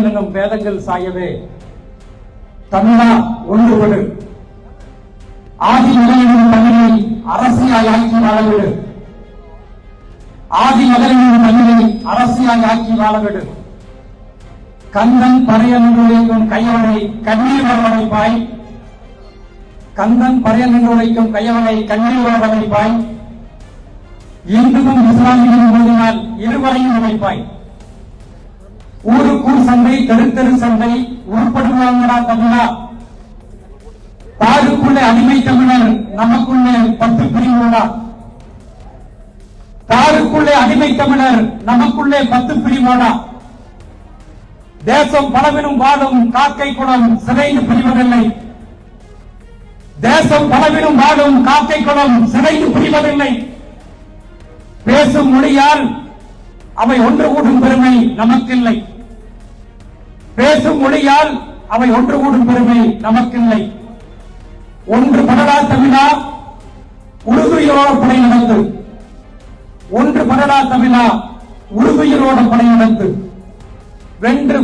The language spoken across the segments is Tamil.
வேதங்கள் என்னும் வேதங்கள் சாயவே தமிழா ஒன்றுபடு, ஆதி மகளிரின் தமிழை அரசியாய் ஆக்கி வாழவிடு, ஆதி மகளிரின் தமிழை அரசியாய் ஆக்கி வாழவிடு. கந்தன் பறையன் கையவனை கண்ணீர் வரவழைப்பாய், கந்தன் பறையன் என்று உழைக்கும் கையவனை கண்ணீர் வரவழைப்பாய், இந்துவும் இஸ்லாமியும் மோதினால் இருவரையும் உழைப்பாய். ஊருக்கூர் சண்டை தெரு சண்டை உருப்படுவாங்கடா தமிழா, தாருக்குள்ளே அடிமை தமிழர் நமக்குள்ளே 10 பிரிவுகளா, தாருக்குள்ளே அடிமை தமிழர் நமக்குள்ளே 10 பிரிவோடா. தேசம் பலவினும் வாழும் காக்கை குளம் சிறைந்து பிரிவதில்லை, தேசம் பலவினும் வாழும் காக்கை குளம் சிறைந்து பிரிவதில்லை. பேசும் மொழியால் அவை ஒன்று கூடும் பெருமை நமக்கில்லை, பேசும் மொழியால் அவை ஒன்று கூடும் பெருமை நமக்கில்லை. ஒன்று படலா தமிழா உறுதுயிரோட படை நடந்து, ஒன்று படலா தமிழா உறுதுயிரோட படை நடந்து, வென்று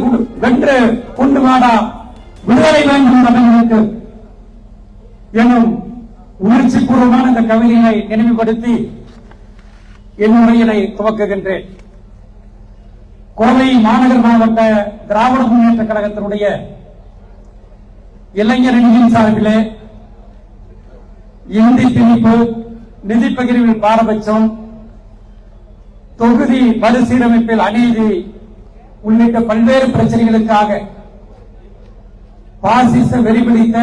கொண்டு வாடா விடுதலை வேண்டும் தமிழுக்கு எனும் உணர்ச்சி பூர்வமான இந்த கவிதையை நினைவுபடுத்தி என் உரையினை துவக்குகின்றேன். கோவை மாநகர் மாவட்ட திராவிட முன்னேற்ற கழகத்தினுடைய இளைஞரணியின் சார்பிலே இந்தி திணிப்பு, நிதி பகிர்வில் பாரபட்சம், தொகுதி மறுசீரமைப்பில் அநீதி உள்ளிட்ட பல்வேறு பிரச்சனைகளுக்காக பாசிச வெறிபிடித்த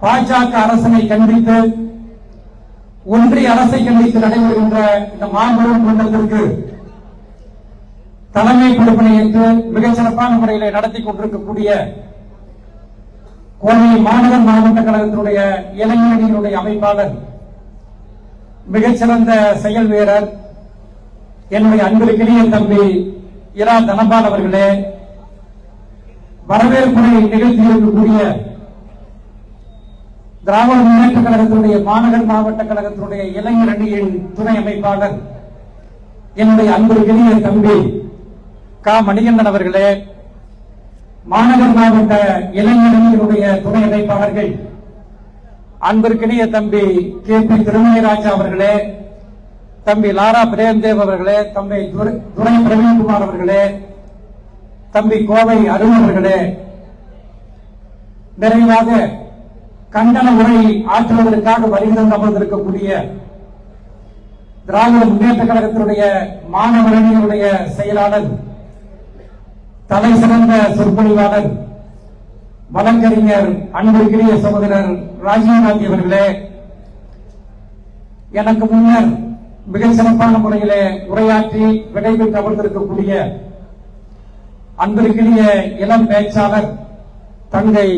பாஜக அரசனை கண்டித்து, ஒன்றிய அரசை கண்டித்து நடைபெறுகின்ற இந்த மாபெரும் கூட்டத்திற்கு தலைமை பொறுப்பினை ஏற்று மிகச் சிறப்பான முறையில் நடத்தி கொண்டிருக்கக்கூடிய கோவை மாநகர் மாவட்ட கழகத்தினுடைய இளைஞரணியினுடைய அமைப்பாளர், மிகச்சிறந்த செயல் வீரர், என்னுடைய அன்பிற்கினிய தம்பி இரா தனபால் அவர்களே, வரவேற்புரை நிகழ்த்தியிருக்கக்கூடிய திராவிட முன்னேற்ற கழகத்தினுடைய மாநகர் மாவட்ட கழகத்தினுடைய இளைஞரணியின் துணை அமைப்பாளர், என்னுடைய அன்பிற்கினிய தம்பி க மணிகண்டன் அவர்களே, மாநகர் மாவட்ட இளைஞரணியினுடைய துணை அமைப்பாளர்கள், அன்பிற்கினிய தம்பி கே பி திருமணிராஜா அவர்களே, தம்பி லாரா பிரேம்தேவ் அவர்களே, தம்பி துரை பிரவீன்குமார் அவர்களே, தம்பி கோவை அருண் அவர்களே, நிறைவாக கண்டன உரை ஆற்றுவதற்காக வருகிறது அமர்ந்திருக்கக்கூடிய திராவிட முன்னேற்ற கழகத்தினுடைய மாணவரணியினுடைய செயலாளர், தலை சிறந்த சொற்பொழிவாளர், வழக்கறிஞர், அன்பிற்குரிய சகோதரர் ராஜீவ்காந்தி அவர்களே, எனக்கு முன்னர் மிக சிறப்பான முறையிலே உரையாற்றி விடைபெற்று அமர்ந்திருக்கக்கூடிய அன்பிற்குரிய இளம் பேச்சாளர் தங்கை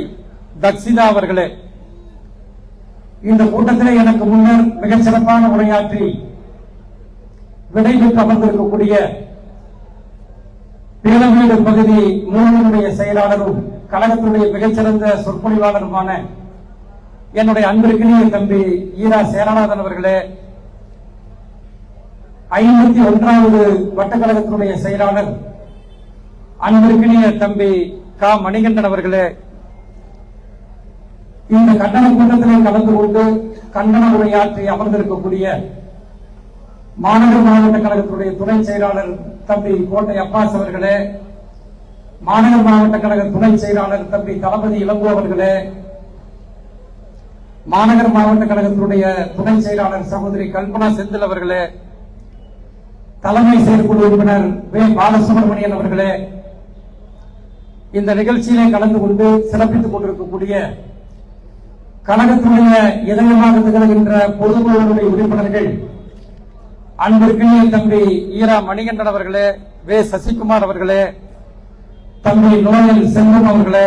தக்ஷிதா அவர்களே, இந்த கூட்டத்திலே எனக்கு முன்னர் மிகச் சிறப்பான உரையாற்றி விடைபெற்று அமர்ந்திருக்கக்கூடிய பேரவீடு பகுதி 3 செயலாளரும் கழகத்துடைய மிகச்சிறந்த சொற்பொழிவாளருமான என்னுடைய அன்பிற்கினிய தம்பி ஈரா சேரநாதன் அவர்களே, 51வது வட்டக்கழகத்தினுடைய செயலாளர் அன்பிற்கினிய தம்பி க மணிகண்டன் அவர்களே, இந்த கண்டன கூட்டத்திலே கலந்து கொண்டு கண்டன உரையாற்றி அமர்ந்திருக்கக்கூடிய மாநகர் மாவட்ட கழகத்துடைய துணை செயலாளர் தம்பி கோட்டை அப்பாஸ் அவர்களே, மாநகர் மாவட்ட கழக துணை செயலாளர் தம்பி தளபதி இளங்கோ அவர்களே, மாநகர் மாவட்ட கழகத்தினுடைய துணை செயலாளர் சகோதரி கல்பனா செந்தில் அவர்களே, தலைமை செயற்குழு உறுப்பினர் வே பாலசுப்ரமணியன் அவர்களே, இந்த நிகழ்ச்சியிலே கலந்து கொண்டு சிறப்பித்துக் கொண்டிருக்கக்கூடிய கழகத்துடைய இதயமாக திகழ்கின்ற பொதுக்குழுவுடைய உறுப்பினர்கள், அன்பிற்கினிய தம்பி ஈரா மணிகண்டன் அவர்களே, வே சசிகுமார் அவர்களே, தம்பி நோயல் செல்வம் அவர்களே,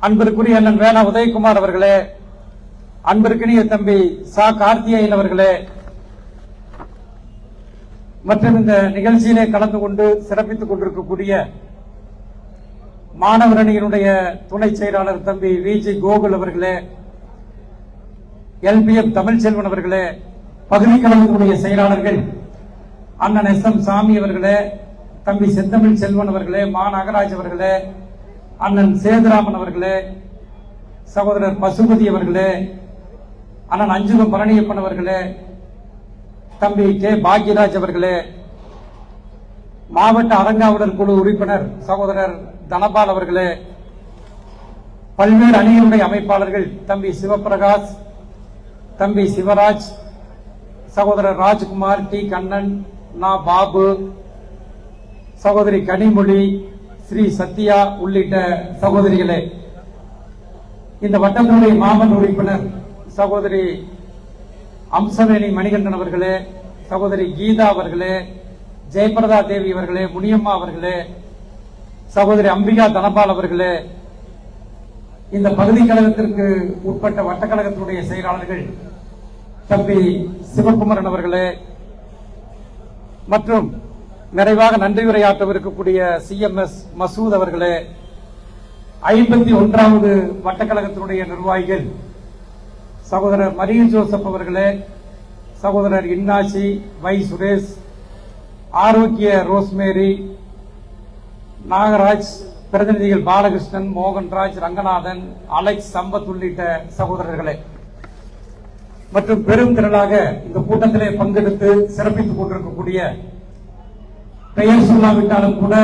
அன்பிற்குரிய அண்ணன் வேணா உதயகுமார் அவர்களே, அன்பிற்கினிய தம்பி சா கார்த்தியேயன் அவர்களே, மற்றும் இந்த நிகழ்ச்சியிலே கலந்து கொண்டு சிறப்பித்துக் கொண்டிருக்கக்கூடிய மாணவரணியினுடைய துணை செயலாளர் தம்பி வி ஜி கோகுல் அவர்களே, LPF தமிழ்ச்செல்வன் அவர்களே, பகுதி கழகத்தினுடைய செயலாளர்கள், அண்ணன் எஸ்.எம். சாமி அவர்களே, தம்பி செந்தமிழ் செல்வன் அவர்களே, மா நாகராஜ் அவர்களே, அண்ணன் சேதுராமன் அவர்களே, சகோதரர் பசுபதி அவர்களே, அண்ணன் அஞ்சுகம் பழனியப்பன் அவர்களே, தம்பி கே. பாக்யராஜ் அவர்களே, மாவட்ட அறங்காவலர் குழு உறுப்பினர் சகோதரர் தனபால் அவர்களே, பல்வேறு அணியினுடைய அமைப்பாளர்கள் தம்பி சிவபிரகாஷ், தம்பி சிவராஜ், சகோதரர் ராஜ்குமார், டி. கண்ணன், நா. பாபு, சகோதரி கனிமொழி, ஸ்ரீ சத்யா உள்ளிட்ட சகோதரிகளே, இந்த வட்டத்தினுடைய மாமன்ற உறுப்பினர் சகோதரி அம்சவேணி மணிகண்டன் அவர்களே, சகோதரி கீதா அவர்களே, ஜெயபிரதா தேவி அவர்களே, முனியம்மா அவர்களே, சகோதரி அம்பிகா தனபால் அவர்களே, இந்த பகுதி கழகத்திற்கு உட்பட்ட வட்டக்கழகத்தினுடைய செயலாளர்கள் தம்பி சிவகுமரன் அவர்களே, மற்றும் நிறைவாக நன்றி உரையாற்றவிருக்கக்கூடிய CMS மசூத் அவர்களே, 51வது வட்டக்கழகத்தினுடைய நிர்வாகிகள் சகோதரர் மரிய ஜோசப் அவர்களே, சகோதரர் இன்னாசி, வை. சுரேஷ், ஆரோக்கிய ரோஸ்மேரி, நாகராஜ், பிரதிநிதிகள் பாலகிருஷ்ணன், மோகன்ராஜ், ரங்கநாதன், அலெக்ஸ், சம்பத் உள்ளிட்ட சகோதரர்களே, மற்றும் பெரும் திரளாக இந்த கூட்டத்திலே பங்கெடுத்து சிறப்பித்துக் கொண்டிருக்கக்கூடிய, பெயர் சொல்லாவிட்டாலும் கூட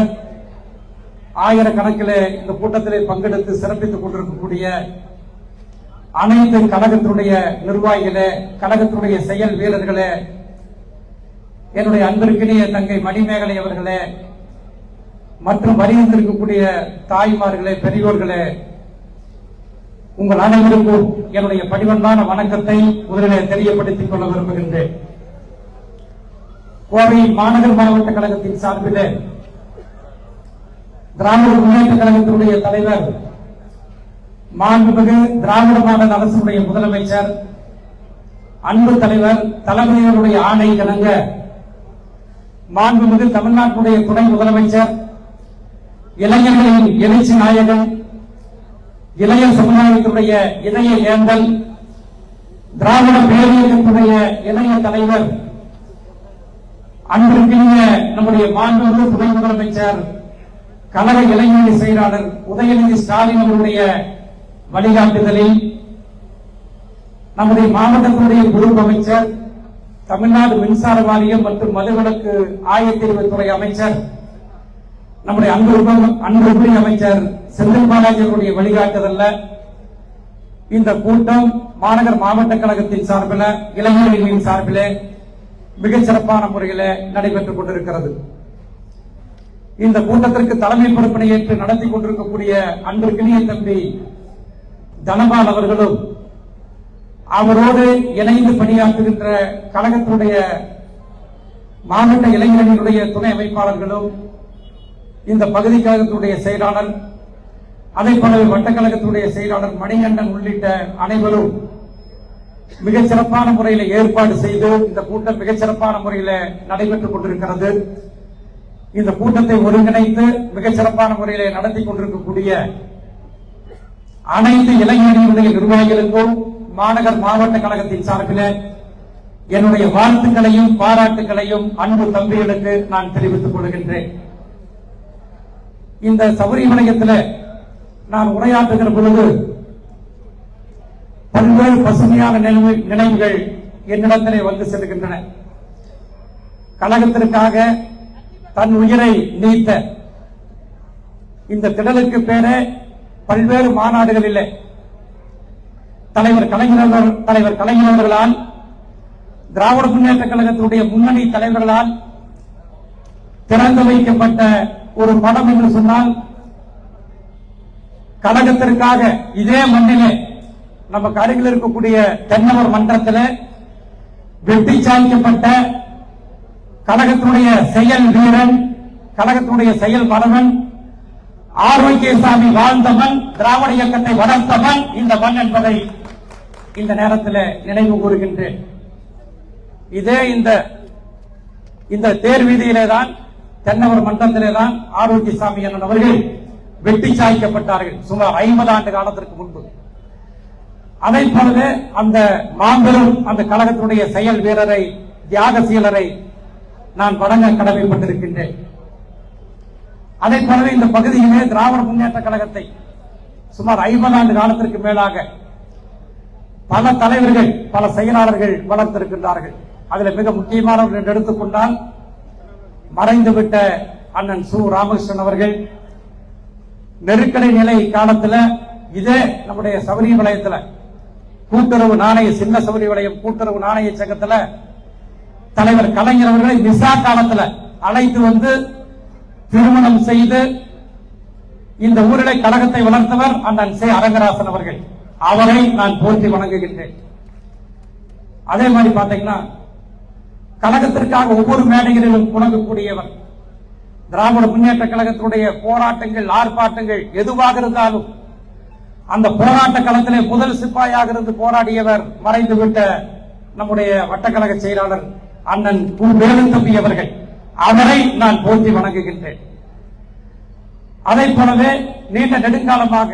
ஆயிரக்கணக்கிலே இந்த கூட்டத்திலே பங்கெடுத்து சிறப்பித்துக் கொண்டிருக்கக்கூடிய அனைத்து கழகத்தினுடைய நிர்வாகிகளே, கழகத்தினுடைய செயல் வீரர்களே, என்னுடைய அன்பிற்கினிய தங்கை மணிமேகலை அவர்களே, மற்றும் வருகின்றிருக்கக்கூடிய தாய்மார்களே, பெரியோர்களே, உங்கள் அனைவருக்கும் என்னுடைய பணிவன்பான வணக்கத்தை முதலிலே தெரியப்படுத்திக் கொள்ள விரும்புகின்றேன். கோவை மாநகர் மாவட்ட கழகத்தின் சார்பிலே திராவிட முன்னேற்ற கழகத்தினுடைய தலைவர், மாண்புமிகு திராவிட மாடல் அரசுடைய முதலமைச்சர், அன்பு தலைவர் தளபதியினுடைய ஆணை இணங்க மாண்புமிகு தமிழ்நாட்டுடைய துணை முதலமைச்சர், இளைஞர்களின் எழுச்சி நாயகன், இளைஞர் சமுதாயத்துடைய இதய ஏந்தல், திராவிட பேரியக்கத்துடைய இளைய தலைவர், அன்பிற்கினிய நம்முடைய மாண்புமிகு துணை முதலமைச்சர், கழக இளைஞரணி செயலாளர் உதயநிதி ஸ்டாலின் அவருடைய வழிகாட்டுதலில் நம்முடைய மாவட்டத்தினுடைய பொறுப்பு அமைச்சர், தமிழ்நாடு மின்சார வாரியம் மற்றும் மதுவிலக்கு ஆயத்தீர்வுத்துறை அமைச்சர், நம்முடைய அன்புக்குரிய அமைச்சர் செந்தில் பாலாஜி அவருடைய வழிகாட்டுதல்ல இந்த கூட்டம் மாநகர் மாவட்ட கழகத்தின் சார்பில், இளைஞர்களின் சார்பிலே மிகச் சிறப்பான முறையில் நடைபெற்றுக் கொண்டிருக்கிறது. இந்த கூட்டத்திற்கு தலைமை பொறுப்பினை ஏற்று நடத்தி கொண்டிருக்கக்கூடிய அன்பிற்கினிய தம்பி தனபால் அவர்களும், அவரோடு இணைந்து பணியாற்றுகின்ற கழகத்தினுடைய மாவட்ட இளைஞர்களுடைய துணை அமைப்பாளர்களும், இந்த பகுதி கழகத்தினுடைய செயலாளர், அதே போலவே வட்டக்கழகத்தினுடைய செயலாளர் மணிகண்டன் உள்ளிட்ட அனைவரும் மிகச் சிறப்பான முறையில் ஏற்பாடு செய்து இந்த கூட்டம் மிகச் சிறப்பான முறையில் நடைபெற்றுக் கொண்டிருக்கிறது. இந்த கூட்டத்தை ஒருங்கிணைத்து மிகச் சிறப்பான முறையில் நடத்தி கொண்டிருக்கக்கூடிய அனைத்து இளைஞர்களுடைய நிர்வாகிகளுக்கும் மாநகர் மாவட்ட கழகத்தின் சார்பில் என்னுடைய வாழ்த்துக்களையும் பாராட்டுகளையும் அன்பு தம்பிகளுக்கு நான் தெரிவித்துக் கொள்கின்றேன். இந்த சபரிமலையத்தில் நான் உரையாற்றுகிற பொழுது பல்வேறு பசுமையான நினைவுகள் என்னிடத்திலே வந்து செல்கின்றன. கழகத்திற்காக தன் உயிரை நீத்த இந்த திடலுக்கு பேரே பல்வேறு மாநாடுகளிலே தலைவர் கலைஞர்களால், திராவிட முன்னேற்ற கழகத்தினுடைய முன்னணி தலைவர்களால் திறந்து வைக்கப்பட்ட ஒரு படம் என்று சொன்னால், கழகத்திற்காக இதே மண்ணிலே நமக்கு அருகில் இருக்கக்கூடிய தென்னவர் மன்றத்தில் வெட்டி சாய்க்கப்பட்ட கழகத்தினுடைய செயல் வீரன், கழகத்தினுடைய செயல் மரவன், ஆரோக்கியசாமி வாழ்ந்தவன், திராவிட இயக்கத்தை வளர்த்தவன் இந்த மண் என்பதை இந்த நேரத்தில் நினைவு கூறுகின்றேன். இதே இந்த தேர் வீதியிலே தான், தென்னவர் மன்றத்திலே தான் ஆரோக்கியசாமி அவர்கள் வெட்டி சாய்க்கப்பட்டார்கள் சுமார் 50 ஆண்டு காலத்திற்கு முன்பு. அதை போலவே அந்த மாபெரும் அந்த கழகத்தினுடைய செயல் வீரரை, தியாக சீலரை நான் வழங்க கடமைப்பட்டிருக்கின்றேன். அதே போலவே இந்த பகுதியிலே திராவிட முன்னேற்ற கழகத்தை சுமார் 50 ஆண்டு காலத்திற்கு மேலாக பல தலைவர்கள் பல செயலாளர்கள் வளர்த்திருக்கின்றார்கள். அதில் மிக முக்கியமானவர்கள் என்று எடுத்துக்கொண்டால் மறைந்துவிட்ட அண்ணன் சு. ராமகிருஷ்ணன் அவர்கள் நெருக்கடி நிலை காலத்தில் இதே நம்முடைய சபரி வலயத்தில் கூட்டுறவு நாணய சின்ன சபரி வலயம் கூட்டுறவு நாணய சங்கத்தில் தலைவர் கலைஞர் அவர்களை விசா காலத்தில் அழைத்து வந்து திருமணம் செய்து இந்த ஊரிலே கழகத்தை வளர்த்தவர் அண்ணன் சே. அரங்கராசன் அவர்கள். அவரை நான் போற்றி வணங்குகின்றேன். அதே மாதிரி பாத்தீங்கன்னா கழகத்திற்காக ஒவ்வொரு மேடைகளிலும் புணங்கக்கூடியவர். திராவிட முன்னேற்ற கழகத்தினுடைய போராட்டங்கள் ஆர்ப்பாட்டங்கள் எதுவாக இருந்தாலும் அந்த போராட்ட களத்திலே முதல் சிப்பாயாக இருந்து போராடியவர் மறைந்துவிட்ட நம்முடைய வட்டக்கழக செயலாளர் அண்ணன் கு. வேலுத்தம்பி அவர்கள். அவரை நான் போற்றி வணங்குகின்றேன். அதை போலவே நீண்ட நெடுங்காலமாக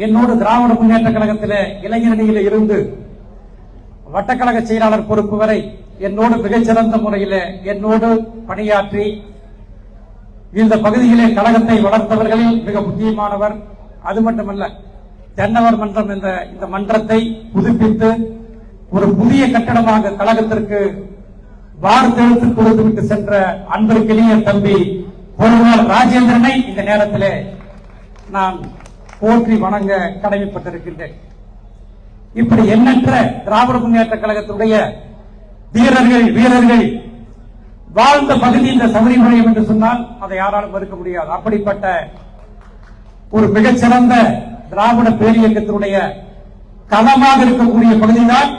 என்னோடு திராவிட முன்னேற்ற கழகத்திலே இளைஞரணியில் இருந்து வட்டக்கழக செயலாளர் பொறுப்பு வரை என்னோடு மிகச்சிறந்த முறையில் என்னோடு பணியாற்றி இந்த பகுதியிலே கழகத்தை வளர்த்தவர்களில் மிக முக்கியமானவர். அது மட்டுமல்ல, தென்னவர் மன்றம் என்ற இந்த மன்றத்தை புதுப்பித்து ஒரு புதிய கட்டடமாக கழகத்திற்கு வார்த்தெழுத்து கொடுத்துவிட்டு சென்ற அன்பிற்கினிய தம்பி பொருளாளர் ராஜேந்திரனை இந்த நேரத்திலே நான் போற்றி வணங்க கடமைப்பட்டிருக்கின்றேன். இப்படி எண்ணற்ற திராவிட முன்னேற்ற கழகத்துடைய வீரர்கள் வாழ்ந்த பகுதி இந்த சபரிமலையம் என்று சொன்னால் அதை யாராலும் மறுக்க முடியாது. அப்படிப்பட்ட ஒரு மிகச்சிறந்த திராவிட பேரியக்கத்தினுடைய களமாக இருக்கக்கூடிய பகுதிதான்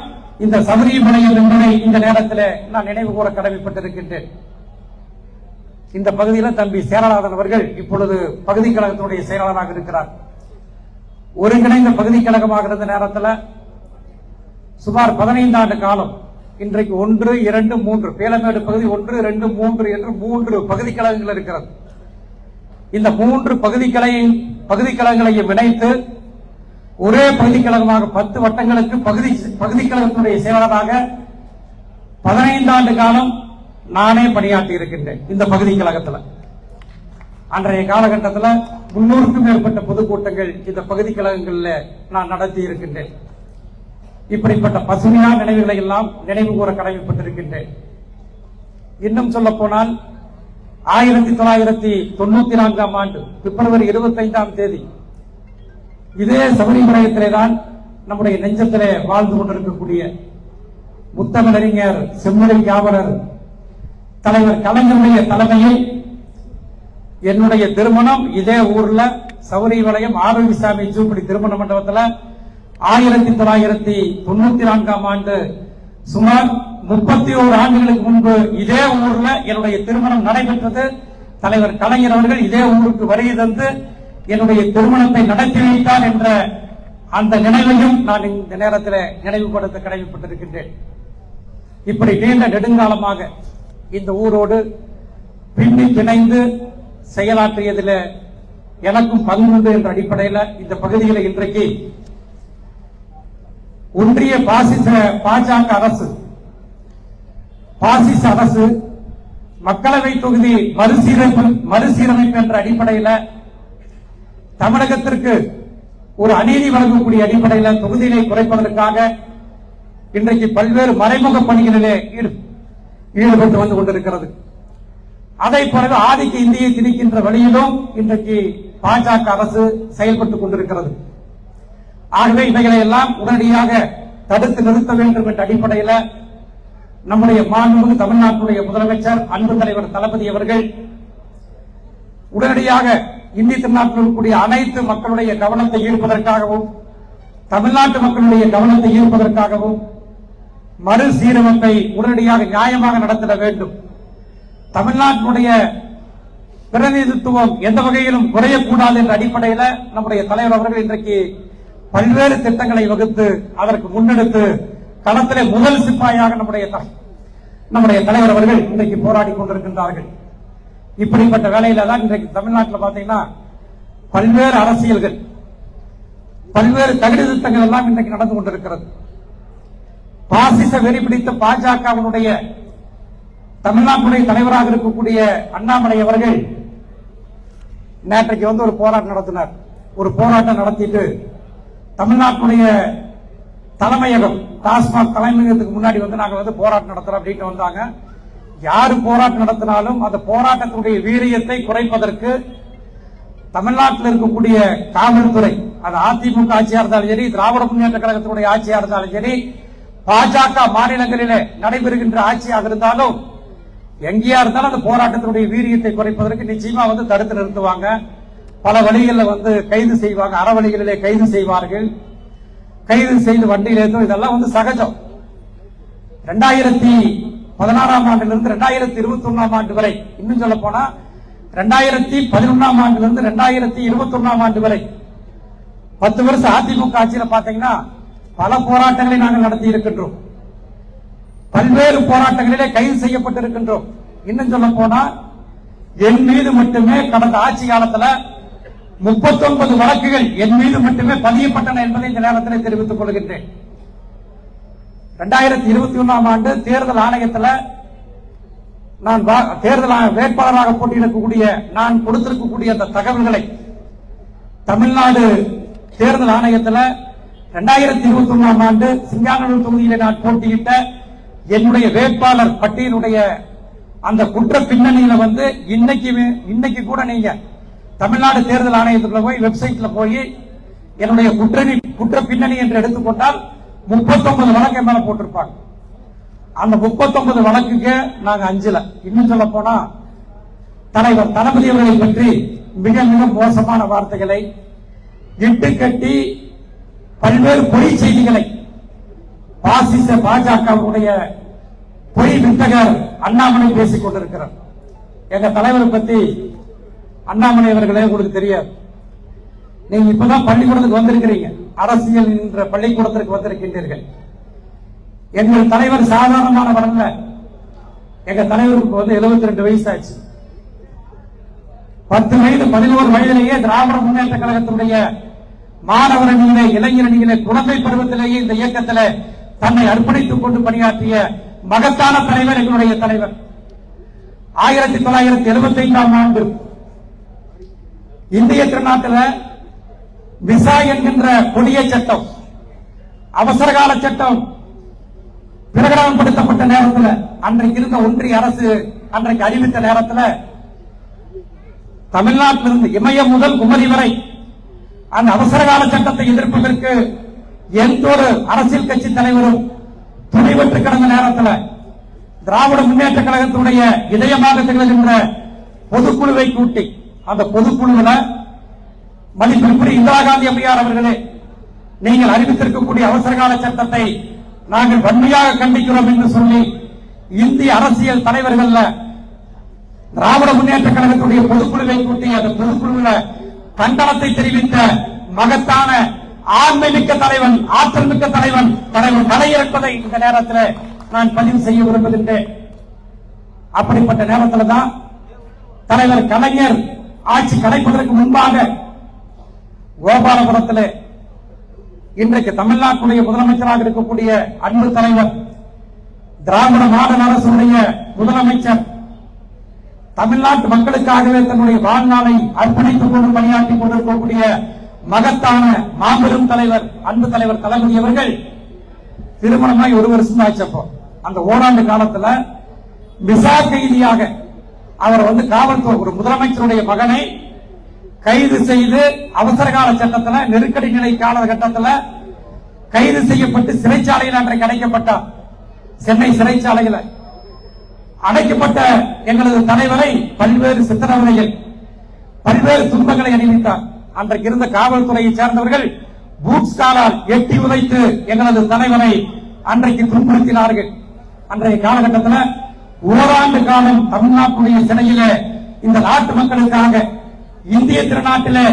இந்த சபரிமலையம் என்பதை இந்த நேரத்தில் நான் நினைவு கூற கடமைப்பட்டிருக்கின்றேன். இந்த பகுதியில் தம்பி சேரநாதன் அவர்கள் இப்பொழுது பகுதி கழகத்தினுடைய செயலாளராக இருக்கிறார். ஒருங்கிணைந்த பகுதி கழகமாக இருந்த நேரத்தில் சுமார் 15 ஆண்டு காலம் இன்றைக்கு 1, 2, 3 பேலமேடு பகுதி 1, 2, 3 என்று 3 பகுதி கழகங்கள் இருக்கிறது. இந்த 3 பகுதி கழகங்களையும் இணைத்து ஒரே பகுதி கழகமாக 10 வட்டங்களுக்கு பகுதி கழகத்தினுடைய செயலாளராக 15 ஆண்டு காலம் நானே பணியாற்றி இருக்கின்றேன். இந்த பகுதி கழகத்தில் அன்றைய காலகட்டத்தில் 300க்கும் மேற்பட்ட பொதுக்கூட்டங்கள் இந்த பகுதி கழகங்களில் நான் நடத்தி இருக்கின்றேன். இப்படிப்பட்ட பசுமையான நினைவுகளை எல்லாம் நினைவு கூற கடமைப்பட்டிருக்கின்றேன். இன்னும் சொல்ல போனால் 1994ஆம் ஆண்டு பிப்ரவரி 25ஆம் தேதி இதே சபரிமலையத்திலே தான் நம்முடைய நெஞ்சத்திலே வாழ்ந்து கொண்டிருக்கக்கூடிய முத்தமிழறிஞர் செம்மொழி காவலர் தலைவர் கலைஞருடைய தலைமையில் என்னுடைய திருமணம் இதே ஊர்ல சபரிமலையம் ஆரோக்கியசாமி ஜூப்படி திருமண மண்டபத்தில் 1994ஆம் ஆண்டு சுமார் 31 ஆண்டுகளுக்கு முன்பு இதே ஊர்ல என்னுடைய திருமணம் நடைபெற்றது. தலைவர் கலைஞர் அவர்கள் இதே ஊருக்கு வருகை தந்து என்னுடைய திருமணத்தை நடத்தி வைத்தார் என்ற அந்த நினைவையும் நான் இந்த நேரத்தில் நினைவுபடுத்த கடமைப்பட்டிருக்கின்றேன். இப்படி நீண்ட நெடுங்காலமாக இந்த ஊரோடு பின்னி பிணைந்து செயலாற்றியதில் எனக்கும் பங்குண்டு என்ற அடிப்படையில் இந்த பகுதியில் இன்றைக்கு ஒன்றிய பாஜக அரசு மக்களவை தொகுதி மறுசீரமைப்பு என்ற அடிப்படையில் தமிழகத்திற்கு ஒரு அநீதி வழங்கக்கூடிய அடிப்படையில் தொகுதியை குறைப்பதற்காக இன்றைக்கு பல்வேறு மறைமுக பணிகளிலே ஈடுபட்டு வந்து கொண்டிருக்கிறது. அதை போலவே ஆதிக்க இந்தியை திணிக்கின்ற வழியிலும் இன்றைக்கு பாஜக அரசு செயல்பட்டுக் கொண்டிருக்கிறது. ஆகவே இவைகளை எல்லாம் உடனடியாக தடுத்து நிறுத்த வேண்டும் என்ற அடிப்படையில் நம்முடைய மாண்புமிகு தமிழ்நாட்டுடைய முதலமைச்சர் அன்பு தலைவர் தளபதி அவர்கள் உடனடியாக இந்திய திருநாட்டில் இருக்கக்கூடிய அனைத்து மக்களுடைய கவனத்தை ஈர்ப்பதற்காகவும் தமிழ்நாட்டு மக்களுடைய கவனத்தை ஈர்ப்பதற்காகவும் மறுசீரமைப்பை உடனடியாக நியாயமாக நடத்திட வேண்டும். தமிழ்நாட்டினுடைய பிரதிநிதித்துவம் எந்த வகையிலும் குறையக்கூடாது என்ற அடிப்படையில் நம்முடைய தலைவர் அவர்கள் இன்றைக்கு பல்வேறு திட்டங்களை வகுத்து அதற்கு முன்னெடுத்து களத்திலே முதல் சிப்பாயாக நம்முடைய தலைவர் அவர்கள் இன்றைக்கு போராடி கொண்டிருக்கின்றார்கள். இப்படிப்பட்ட வேலையில தான் இன்றைக்கு தமிழ்நாட்டில் பாத்தீங்கன்னா பல்வேறு அரசியல்கள் பல்வேறு தகுதி திட்டங்கள் எல்லாம் இன்றைக்கு நடந்து கொண்டிருக்கிறது. பாசிச வெறி பிடித்த பாஜகவினுடைய தமிழ்நாட்டுடைய தலைவராக இருக்கக்கூடிய அண்ணாமலை அவர்கள் நேற்றைக்கு ஒரு போராட்டம் நடத்தினார். ஒரு போராட்டம் நடத்திட்டு தமிழ்நாட்டுடைய தலைமையகம் டாஸ்மாக் தலைமையகத்துக்கு முன்னாடி நாங்க போராட்டம் நடத்துறோம் அப்படின்னு வந்தாங்க. யாரு போராட்டம் நடத்தினாலும் அந்த போராட்டத்தினுடைய வீரியத்தை குறைப்பதற்கு தமிழ்நாட்டில் இருக்கக்கூடிய காவல்துறை, அது அதிமுக ஆட்சியா இருந்தாலும் சரி, திராவிட முன்னேற்ற கழகத்தினுடைய ஆட்சியா இருந்தாலும் சரி, பாஜக மாநிலங்களிலே நடைபெறுகின்ற ஆட்சியாக இருந்தாலும் எங்கேயா இருந்தாலும் அந்த போராட்டத்தினுடைய வீரியத்தை குறைப்பதற்கு நிச்சயமா தடுத்து நிறுத்துவாங்க. பல வழிகளில் கைது செய்வாங்க, அறவழிகளிலே கைது செய்வார்கள். கைது செய்து வண்டியில் ஏதோ இதெல்லாம் சகஜம். 2016ஆம் ஆண்டிலிருந்து 2021ஆம் ஆண்டு வரை, இன்னும் சொல்ல போனா 2011ஆம் ஆண்டிலிருந்து 2021ஆம் ஆண்டு வரை 10 வருஷம் அதிமுக ஆட்சியில் பாத்தீங்கன்னா பல போராட்டங்களை நாங்கள் நடத்தி இருக்கின்றோம். பல்வேறு போராட்டங்களிலே கைது செய்யப்பட்டிருக்கின்றோம். இன்னும் சொல்ல போனா என் மீது மட்டுமே கடந்த ஆட்சி காலத்தில் 39 வழக்குகள் என் மீது மட்டுமே பதியப்பட்டன என்பதை இந்த நேரத்தில் தெரிவித்துக் கொள்கின்றேன். 2021ஆம் ஆண்டு தேர்தல் ஆணையத்தில் நான் தேர்தல் வேட்பாளராக போட்டியிடக்கூடிய நான் கொடுத்திருக்கக்கூடிய அந்த தகவல்களை தமிழ்நாடு தேர்தல் ஆணையத்தில் 2021ஆம் ஆண்டு சிங்காநல்லூர் தொகுதியில் நான் போட்டியிட்ட என்னுடைய வேட்பாளர் பட்டியலுடைய அந்த குற்ற பின்னணியில இன்னைக்கு கூட நீங்க தமிழ்நாடு தேர்தல் ஆணையத்துக்குள்ள போய் வெப்சைட்ல போய் என்னுடைய குற்ற பின்னணி என்று எடுத்துக்கொண்டால் 39 வழக்கு மேல போட்டிருப்பாங்க. அந்த 39 வழக்குக்கு நாங்க அஞ்சல. இன்னும் சொல்ல போனா தலைவர் தளபதி அவர்களை பற்றி மிக மிக மோசமான வார்த்தைகளை இட்டுக்கட்டி பல்வேறு பொய் செய்திகளை பாசிச பாஜகவுடைய பொய் வித்தகர் அண்ணாமலை பேசிக் கொண்டிருக்கிறார். எங்க தலைவரை பத்தி அண்ணாமலை அவர்களே உங்களுக்கு தெரியாது. நீங்க இப்பதான் பள்ளிக்கூடத்துக்கு வந்திருக்கிறீங்க, அரசியல் என்ற பள்ளிக்கூடத்திற்கு வந்திருக்கின்றீர்கள். எங்கள் தலைவர் சாதாரணமான வரல. எங்க தலைவருக்கு 72 வயசு ஆச்சு. 10 வயது 11 வயதிலேயே திராவிட முன்னேற்ற கழகத்தினுடைய மாணவர் அணியிலே, இளைஞர் அணியிலே, குழந்தை பருவத்திலேயே இந்த இயக்கத்தில் தன்னை அர்ப்பணித்துக் கொண்டு பணியாற்றிய மகத்தான தலைவர் எங்களுடைய தலைவர். 1975ஆம் ஆண்டு இந்திய திருநாட்டில் விசா என்கின்ற கொடிய சட்டம், அவசரகால சட்டம் பிரகடனப்படுத்தப்பட்ட நேரத்தில், அன்றைக்கு இருந்த ஒன்றிய அரசு அன்றைக்கு அறிவித்த நேரத்தில் தமிழ்நாட்டிலிருந்து இமயம் முதல் குமரி வரை அந்த அவசரகால சட்டத்தை எதிர்ப்பதற்கு எந்த ஒரு அரசியல் கட்சி தலைவரும் துணைவற்று கிடந்த நேரத்தில் திராவிட முன்னேற்ற கழகத்தினுடைய இதயமாக திகழ்கின்ற பொதுக்குழுவை கூட்டி, அந்த பொதுக்குழுவில் மதிப்பிற்குரிய இந்திரா காந்தி அம்மையார் அவர்களே, நீங்கள் அறிவித்திருக்கக்கூடிய அவசரகால சட்டத்தை நாங்கள் வன்மையாக கண்டிக்கிறோம் என்று சொல்லி இந்திய அரசியல் தலைவர்கள் திராவிட முன்னேற்ற கழகத்துடைய பொதுக்குழுவை கூட்டி அந்த பொதுக்குழுவில் கண்டனத்தை தெரிவித்த மகத்தான ஆண்மை மிக்க தலைவன், ஆற்றல் மிக்க தலைவன் தலைவர் தலையிறப்பதை இந்த நேரத்தில் நான் பதிவு செய்ய விரும்புகின்றேன். அப்படிப்பட்ட நேரத்தில் தான் தலைவர் கலைஞர் ஆட்சி கிடைப்பதற்கு முன்பாக கோபாலபுரத்தில் இன்றைக்கு தமிழ்நாட்டுடைய முதலமைச்சராக இருக்கக்கூடிய அன்பு தலைவர், திராவிட மாடல் அரசுடைய முதலமைச்சர், தமிழ்நாட்டு மக்களுக்காகவே தன்னுடைய வாழ்நாளை அர்ப்பணித்துக் கொண்டு பணியாற்றிக் கொண்டிருக்கக்கூடிய மகத்தான மாபெரும் தலைவர் அன்பு தலைவர் தளபதி அவர்கள் திருமணமாய் 1 வருஷம் ஆச்சப்போ அந்த ஓராண்டு காலத்துல விசா கைதியாக அவர் காவல்துறை ஒரு முதலமைச்சருடைய மகனை கைது செய்து அவசரகால சட்டத்தில் நெருக்கடி நிலை காலகட்டத்தில் கைது செய்யப்பட்டு சிறைச்சாலையில் அன்றைக்கு அடைக்கப்பட்டார். சென்னை சிறைச்சாலையில் அடைக்கப்பட்ட எங்களது தலைவரை பல்வேறு சித்திரவதைகள், பல்வேறு துன்பங்களை அணிவித்தார். அன்றைக்கு இருந்த காவல்துறையை சேர்ந்தவர்கள் பூட்ஸ் காலால் எட்டி உதைத்து எங்களது தலைவரை அன்றைக்கு துன்புறுத்தினார்கள். அன்றைய காலகட்டத்தில் ஓராண்டு காலம் தமிழ்நாட்டுடைய சிறையிலே இந்த நாட்டு மக்களுக்காக இந்திய திருநாட்டிலே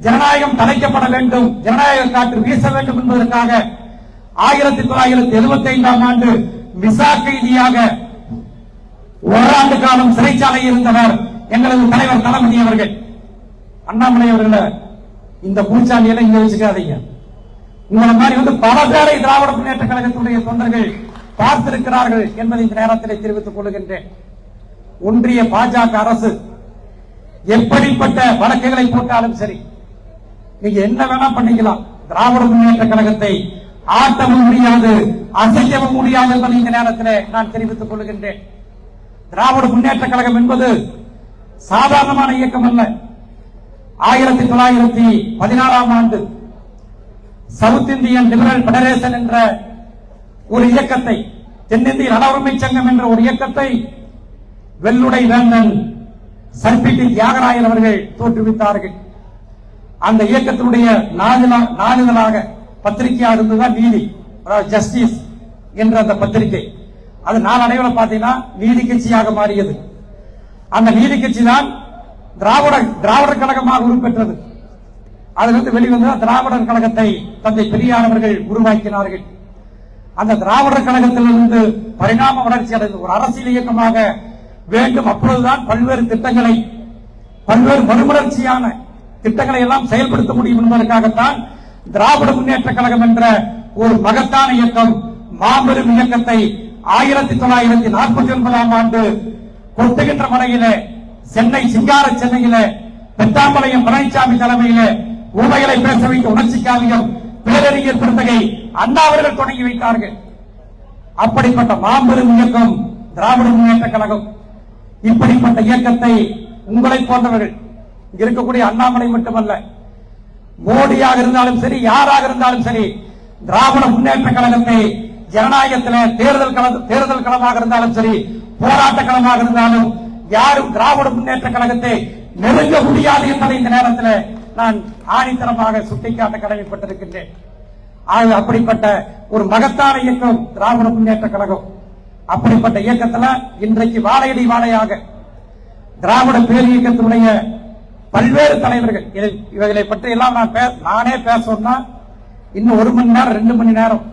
ஜனநாயகம் தலைக்கப்பட வேண்டும், ஜனநாயக காற்று வீச வேண்டும் என்பதற்காக 1975ஆம் ஆண்டு விசா கைதியாக ஓராண்டு காலம் சிறைச்சாலையில் இருந்தவர் எங்களது தலைவர் தளபதி அவர்கள். அண்ணாமலை அவர்களை இந்த பூச்சாண்டியில இங்க வச்சுக்காதீங்க. உங்களை மாதிரி பல பேரை திராவிட முன்னேற்ற கழகத்துடைய தொண்டர்கள் பார்த்திருக்கிறார்கள் என்பதை இந்த நேரத்தில் தெரிவித்துக் கொள்கின்றேன். ஒன்றிய பாஜக அரசு எப்படிப்பட்ட வழக்குகளை போட்டாலும் சரி, நீங்க என்ன வேணா பண்ணிக்கலாம், திராவிட முன்னேற்ற கழகத்தை ஆட்டவும் முடியாது, அசைக்கவும் முடியாது என்பதை இந்த நேரத்தில் நான் தெரிவித்துக் கொள்கின்றேன். திராவிட முன்னேற்ற கழகம் என்பது சாதாரணமான இயக்கம் அல்ல. 1916ஆம் ஆண்டு சவுத் இந்தியன் லிபரல் பெடரேஷன் என்ற ஒரு இயக்கத்தை, தென்னிந்திய நல உரிமை சங்கம் என்ற ஒரு இயக்கத்தை வெள்ளுடை வேந்தன் சர்பிட்டி தியாகராயன் அவர்கள் தோற்றுவித்தார்கள். அந்த இயக்கத்தினுடைய நாளிதழாக பத்திரிகையாக இருந்ததுதான் நீதி, ஜஸ்டிஸ் என்ற அந்த பத்திரிகை. அது நாளடைவில் பார்த்தீங்கன்னா நீதி கட்சியாக மாறியது. அந்த நீதி கட்சி தான் திராவிடர் கழகமாக உருப்பெற்றது. அதிலிருந்து வெளிவந்த திராவிடர் கழகத்தை தந்தை பெரியார் அவர்கள் உருவாக்கினார்கள். அந்த திராவிடர் கழகத்திலிருந்து பரிணாம வளர்ச்சி அடைந்த ஒரு அரசியல் இயக்கமாக வேண்டும். அப்பொழுதுதான் பல்வேறு திட்டங்களை, பல்வேறு மறுமலர்ச்சியான திட்டங்களை எல்லாம் செயல்படுத்த முடியும் என்பதற்காகத்தான் திராவிட முன்னேற்ற கழகம் என்ற ஒரு மகத்தான இயக்கம், மாபெரும் இயக்கத்தை 1949ஆம் ஆண்டு கொட்டுகின்ற மலையில, சென்னை சிங்கார சென்னையில பெத்தாம்பாளையம் பழனிசாமி தலைமையில ஊமைகளை பேச வைத்த உணர்ச்சி காவியம் பேரறிஞர் பெருந்தகை அண்ணா அவர்கள் தொடங்கி வைத்தார்கள். அப்படிப்பட்ட மாபெரும் இயக்கம் திராவிட முன்னேற்ற கழகம். இப்படிப்பட்ட இயக்கத்தை உங்களை போன்றவர்கள், இங்க இருக்கக்கூடிய அண்ணாமலை மட்டுமல்ல, மோடியாக இருந்தாலும் சரி, யாராக இருந்தாலும் சரி, திராவிட முன்னேற்ற கழகத்தை ஜனநாயகத்தில் தேர்தல் களமாக இருந்தாலும் சரி, போராட்ட களமாக இருந்தாலும் யாரும் திராவிட முன்னேற்ற கழகத்தை நெருங்க முடியாது என்பதை இந்த நேரத்தில் நான் ஆணித்தரமாக சுட்டிக்காட்ட கடமைப்பட்டிருக்கின்றேன். அப்படிப்பட்ட ஒரு மகத்தான இயக்கம் திராவிட முன்னேற்ற கழகம். அப்படிப்பட்ட இயக்கத்தில் இன்றைக்கு வாழையடி வாழையாக திராவிட பேர் இயக்கத்தினுடைய பல்வேறு தலைவர்கள், இவைகளை பற்றி எல்லாம் நானே பேசணும்னா இன்னும் 1 மணி நேரம் 2 மணி நேரம்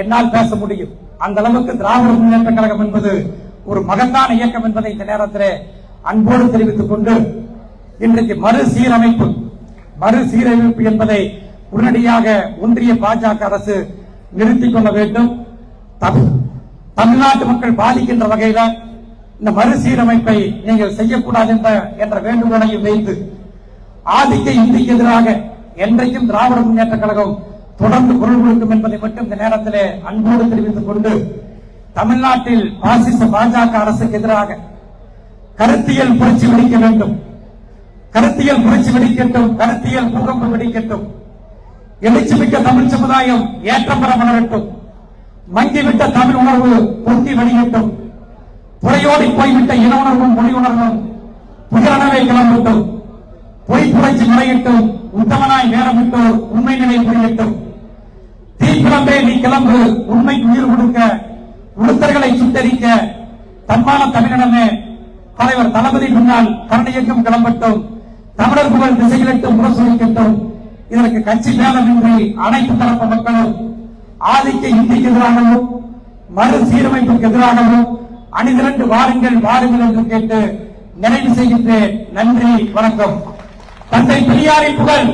என்னால் பேச முடியும். அந்த அளவுக்கு திராவிட முன்னேற்ற கழகம் என்பது ஒரு மகத்தான இயக்கம் என்பதை இந்த நேரத்தில் அன்போடு தெரிவித்துக் கொண்டு, இன்றைக்கு மறுசீரமைப்பு என்பதை உடனடியாக ஒன்றிய பாஜக அரசு நிறுத்திக் கொள்ள வேண்டும். தமிழ்நாட்டு மக்கள் பாதிக்கின்ற வகையில் இந்த மறுசீரமைப்பை நீங்கள் செய்யக்கூடாது என்ற வேண்டுகோளையும் வைத்து, ஆதிக்க இந்திக்கு எதிராக என்றைக்கும் திராவிட முன்னேற்ற கழகம் தொடர்ந்து குரல் கொடுக்கும் என்பதை மட்டும் இந்த நேரத்தில் அன்போடு தெரிவித்துக் கொண்டு, தமிழ்நாட்டில் பாசிச பாஜக அரசுக்கு எதிராக கருத்தியல் புரட்சி வெடிக்க வேண்டும். கருத்தியல் புரட்சி வெடிக்கட்டும், கருத்தியல் பூகம்பு வெடிக்கட்டும். எழுச்சிமிக்க தமிழ் சமுதாயம் ஏற்றம் பெற வளரட்டும். மங்கிவிட்ட தமிழ் உணர்வு பொங்கி வெளியிட்டும். புறையோடி போய்விட்ட இன உணர்வும் மொழி உணர்வும் புகழனவை கிளம்பட்டும். பொய் புரட்சி முறையிட்டும். உத்தமனாய் நேரமிட்டோர் உண்மை நிலை புரியட்டும். தீக்கிளம்பே நீ கிளம்பு, உண்மைக்கு உயிர் கொடுக்க, உளுத்தர்களை சுட்டரிக்க தன்மான தமிழினமே தலைவர் தளபதி முன்னால் கருணையக்கம் கிளம்பட்டும். தமிழர் புகழ் திசையிலிட்டும் முரசொலிக்கட்டும். இதற்கு கட்சி பேதமின்றி அனைத்து தரப்பு மக்களும் ஆதிக்க இந்திக்கு எதிராகவும் மறுசீரமைப்புக்கு எதிராகவும் அணிதிரண்டு வாருங்கள் என்று கேட்டு நிறைவு செய்கின்றேன். நன்றி, வணக்கம். தந்தை பெரியாரின் புகழ்,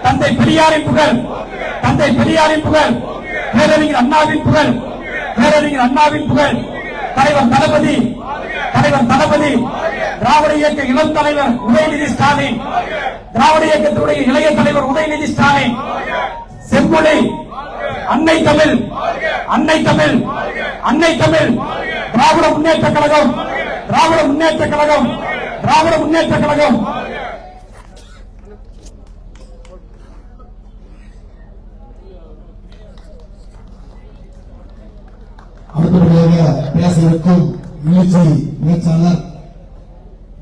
தந்தை பெரியாரின் புகழ், தந்தை பெரியாரின் புகழ், பேரறிஞர் அண்ணாவின் புகழ், பேரறிஞர் அண்ணாவின் புகழ், தலைவர் தளபதி, திராவிட இயக்க இளம் தலைவர் உதயநிதி ஸ்டாலின், திராவிட இயக்கத்துடைய இளைய தலைவர் உதயநிதி ஸ்டாலின், செம்மொழி, அன்னை தமிழ், அன்னை தமிழ், அன்னை தமிழ், திராவிட முன்னேற்ற கழகம், திராவிட முன்னேற்ற கழகம், திராவிட முன்னேற்ற கழகம். அடுத்தபடியாக பேச இருக்கும் நிகழ்ச்சி பேச்சாளர்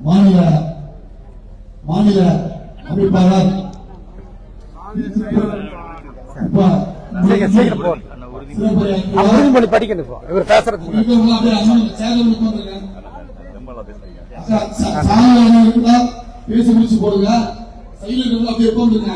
மாநில அமைப்பாளர் படிக்கணும். இவர் பேசுறது பேசி முடிச்சு போடுங்க. சைலண்ட் அப்படியே உட்காந்துருங்க.